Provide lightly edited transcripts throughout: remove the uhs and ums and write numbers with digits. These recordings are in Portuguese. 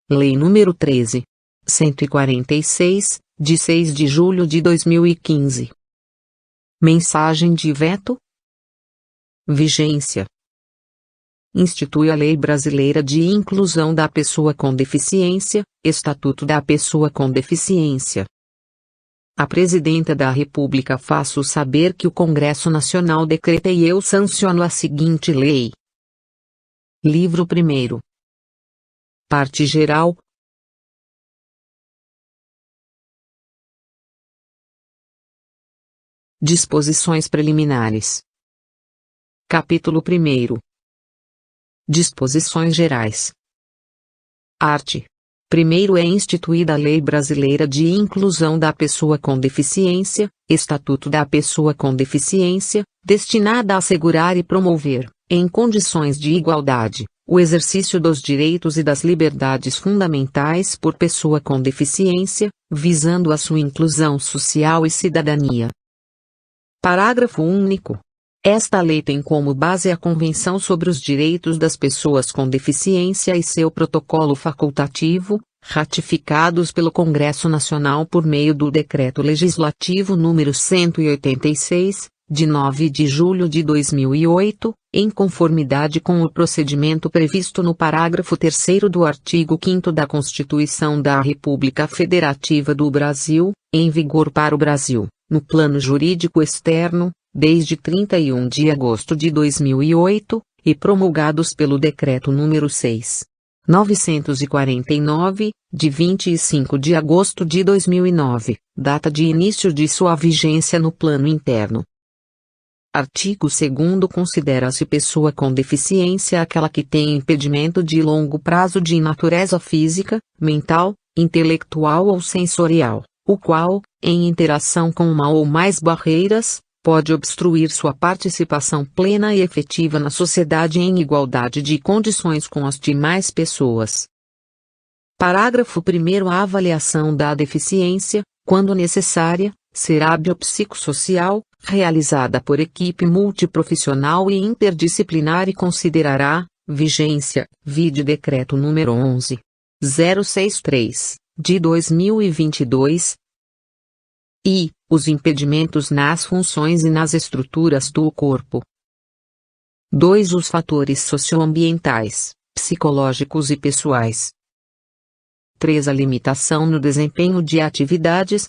Lei nº 13.146, de 6 de julho de 2015. Mensagem de veto. Vigência. Institui a Lei Brasileira de Inclusão da Pessoa com Deficiência, Estatuto da Pessoa com Deficiência. A Presidenta da República faço saber que o Congresso Nacional decreta e eu sanciono a seguinte lei. Livro 1º. Parte geral. Disposições preliminares. Capítulo 1º. Disposições gerais. Art. 1º é instituída a Lei Brasileira de Inclusão da Pessoa com Deficiência, Estatuto da Pessoa com Deficiência, destinada a assegurar e promover, em condições de igualdade, o exercício dos direitos e das liberdades fundamentais por pessoa com deficiência, visando a sua inclusão social e cidadania. Parágrafo único. Esta lei tem como base a Convenção sobre os Direitos das Pessoas com Deficiência e seu protocolo facultativo, ratificados pelo Congresso Nacional por meio do Decreto Legislativo nº 186, de 9 de julho de 2008, em conformidade com o procedimento previsto no parágrafo 3º do artigo 5º da Constituição da República Federativa do Brasil, em vigor para o Brasil, no plano jurídico externo, desde 31 de agosto de 2008, e promulgados pelo Decreto nº 6.949, de 25 de agosto de 2009, data de início de sua vigência no plano interno. Artigo 2º. Considera-se pessoa com deficiência aquela que tem impedimento de longo prazo de natureza física, mental, intelectual ou sensorial, o qual, em interação com uma ou mais barreiras, pode obstruir sua participação plena e efetiva na sociedade em igualdade de condições com as demais pessoas. Parágrafo 1º. A avaliação da deficiência, quando necessária, será biopsicossocial, realizada por equipe multiprofissional e interdisciplinar e considerará, vigência, vide Decreto nº 11.063, de 2022, e os impedimentos nas funções e nas estruturas do corpo. 2. Os fatores socioambientais, psicológicos e pessoais. 3. A limitação no desempenho de atividades,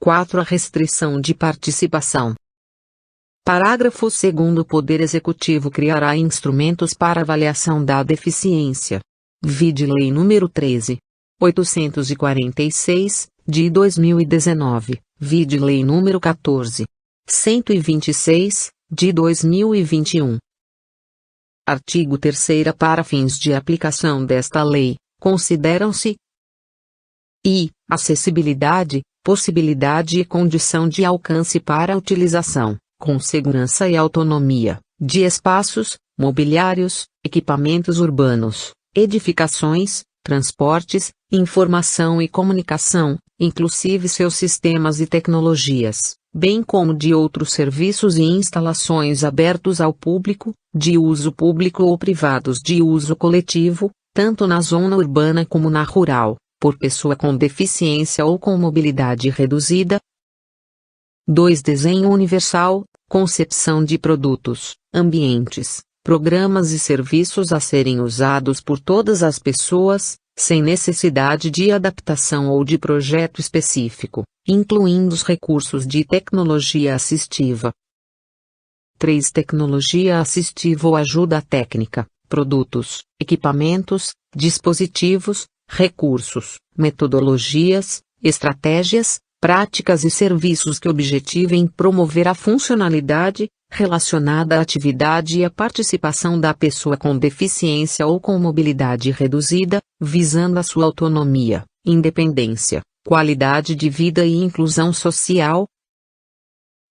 4. A restrição de participação. Parágrafo 2º. O Poder Executivo criará instrumentos para avaliação da deficiência. Vide Lei nº 13.846, de 2019, vide Lei nº 14.126, de 2021. Artigo 3º. Para fins de aplicação desta lei, consideram-se: i. Acessibilidade, possibilidade e condição de alcance para a utilização, com segurança e autonomia, de espaços, mobiliários, equipamentos urbanos, edificações, transportes, informação e comunicação, inclusive seus sistemas e tecnologias, bem como de outros serviços e instalações abertos ao público, de uso público ou privados de uso coletivo, tanto na zona urbana como na rural, por pessoa com deficiência ou com mobilidade reduzida. 2. Desenho universal, concepção de produtos, ambientes, programas e serviços a serem usados por todas as pessoas, sem necessidade de adaptação ou de projeto específico, incluindo os recursos de tecnologia assistiva. 3. Tecnologia assistiva ou ajuda técnica, produtos, equipamentos, dispositivos, recursos, metodologias, estratégias, práticas e serviços que objetivem promover a funcionalidade, relacionada à atividade e à participação da pessoa com deficiência ou com mobilidade reduzida, visando a sua autonomia, independência, qualidade de vida e inclusão social.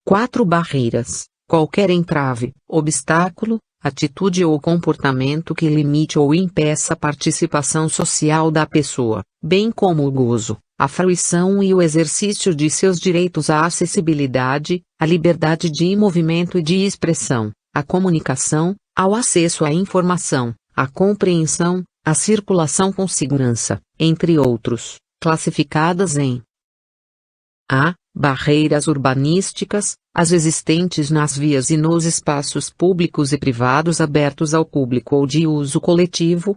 4. Barreiras, qualquer entrave, obstáculo, atitude ou comportamento que limite ou impeça a participação social da pessoa, bem como o gozo, a fruição e o exercício de seus direitos à acessibilidade, à liberdade de movimento e de expressão, à comunicação, ao acesso à informação, à compreensão, a circulação com segurança, entre outros, classificadas em A. Barreiras urbanísticas, as existentes nas vias e nos espaços públicos e privados abertos ao público ou de uso coletivo.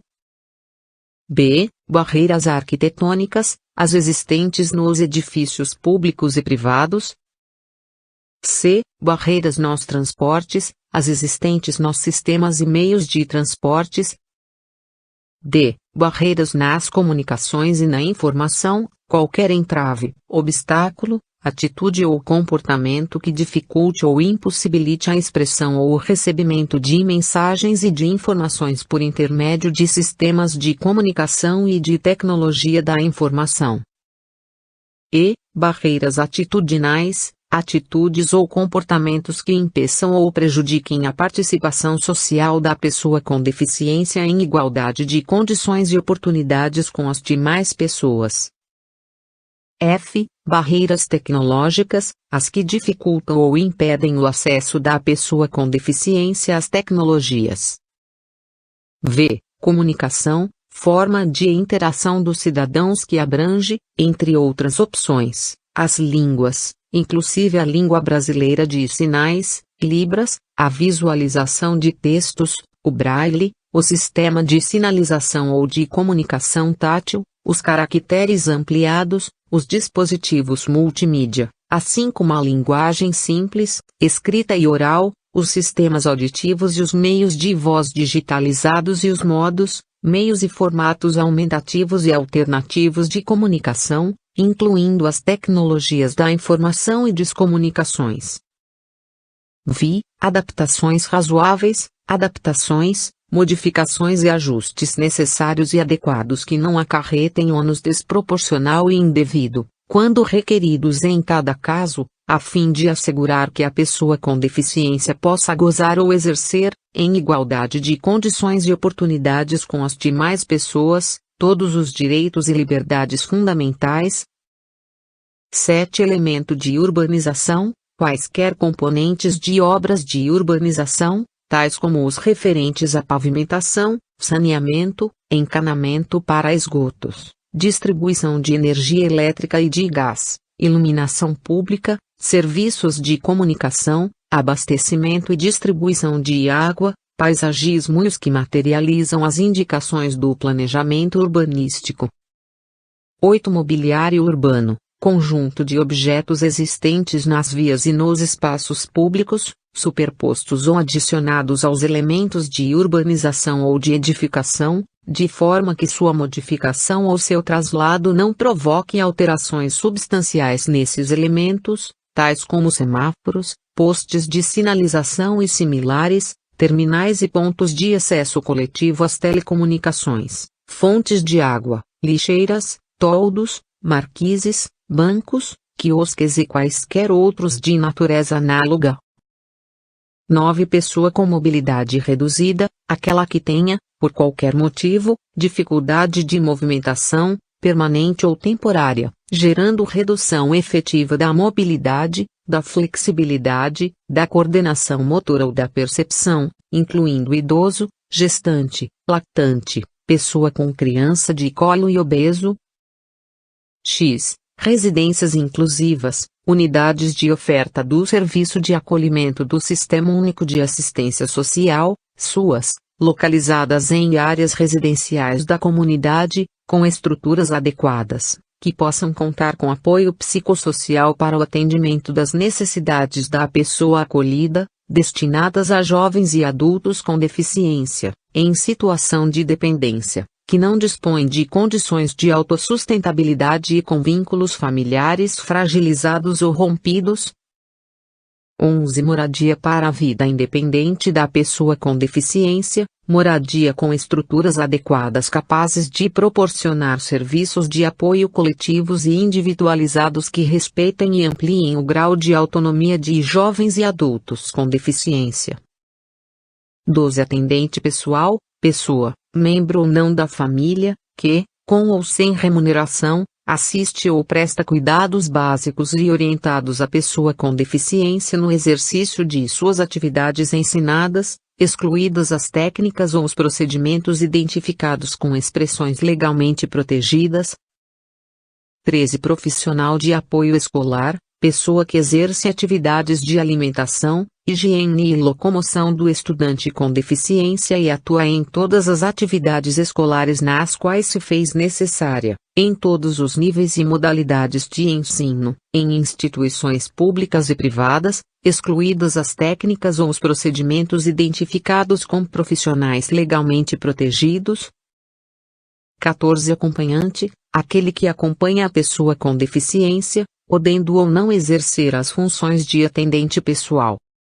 B. Barreiras arquitetônicas, as existentes nos edifícios públicos e privados. C. Barreiras nos transportes, as existentes nos sistemas e meios de transportes. D. Barreiras nas comunicações e na informação, qualquer entrave, obstáculo, atitude ou comportamento que dificulte ou impossibilite a expressão ou o recebimento de mensagens e de informações por intermédio de sistemas de comunicação e de tecnologia da informação. E. Barreiras atitudinais, atitudes ou comportamentos que impeçam ou prejudiquem a participação social da pessoa com deficiência em igualdade de condições e oportunidades com as demais pessoas. F. Barreiras tecnológicas, as que dificultam ou impedem o acesso da pessoa com deficiência às tecnologias. V. Comunicação, forma de interação dos cidadãos que abrange, entre outras opções, as línguas, inclusive a língua brasileira de sinais, Libras, a visualização de textos, o braille, o sistema de sinalização ou de comunicação tátil, os caracteres ampliados, os dispositivos multimídia, assim como a linguagem simples, escrita e oral, os sistemas auditivos e os meios de voz digitalizados e os modos, meios e formatos aumentativos e alternativos de comunicação, incluindo as tecnologias da informação e das comunicações. Vi. Adaptações razoáveis, adaptações, modificações e ajustes necessários e adequados que não acarretem ônus desproporcional e indevido, quando requeridos em cada caso, a fim de assegurar que a pessoa com deficiência possa gozar ou exercer, em igualdade de condições e oportunidades com as demais pessoas, todos os direitos e liberdades fundamentais. 7. Elemento de urbanização, quaisquer componentes de obras de urbanização, tais como os referentes à pavimentação, saneamento, encanamento para esgotos, distribuição de energia elétrica e de gás, iluminação pública, serviços de comunicação, abastecimento e distribuição de água, paisagismo e os que materializam as indicações do planejamento urbanístico. 8. Mobiliário urbano, conjunto de objetos existentes nas vias e nos espaços públicos, superpostos ou adicionados aos elementos de urbanização ou de edificação, de forma que sua modificação ou seu traslado não provoque alterações substanciais nesses elementos, tais como semáforos, postes de sinalização e similares, terminais e pontos de acesso coletivo às telecomunicações, fontes de água, lixeiras, toldos, marquises, bancos, quiosques e quaisquer outros de natureza análoga. 9. Pessoa com mobilidade reduzida, aquela que tenha, por qualquer motivo, dificuldade de movimentação, permanente ou temporária, gerando redução efetiva da mobilidade, da flexibilidade, da coordenação motora ou da percepção, incluindo idoso, gestante, lactante, pessoa com criança de colo e obeso. X. Residências inclusivas, unidades de oferta do Serviço de Acolhimento do Sistema Único de Assistência Social, SUAS, localizadas em áreas residenciais da comunidade, com estruturas adequadas, que possam contar com apoio psicossocial para o atendimento das necessidades da pessoa acolhida, destinadas a jovens e adultos com deficiência, em situação de dependência, que não dispõem de condições de autossustentabilidade e com vínculos familiares fragilizados ou rompidos. 11. Moradia para a vida independente da pessoa com deficiência, moradia com estruturas adequadas capazes de proporcionar serviços de apoio coletivos e individualizados que respeitem e ampliem o grau de autonomia de jovens e adultos com deficiência. 12. Atendente pessoal, pessoa, membro ou não da família, que, com ou sem remuneração, assiste ou presta cuidados básicos e orientados à pessoa com deficiência no exercício de suas atividades ensinadas, excluídas as técnicas ou os procedimentos identificados com expressões legalmente protegidas. 13. Profissional de apoio escolar, pessoa que exerce atividades de alimentação, higiene e locomoção do estudante com deficiência e atua em todas as atividades escolares nas quais se fez necessária, em todos os níveis e modalidades de ensino, em instituições públicas e privadas, excluídas as técnicas ou os procedimentos identificados com profissionais legalmente protegidos. 14. Acompanhante, aquele que acompanha a pessoa com deficiência, podendo ou não exercer as funções de atendente pessoal,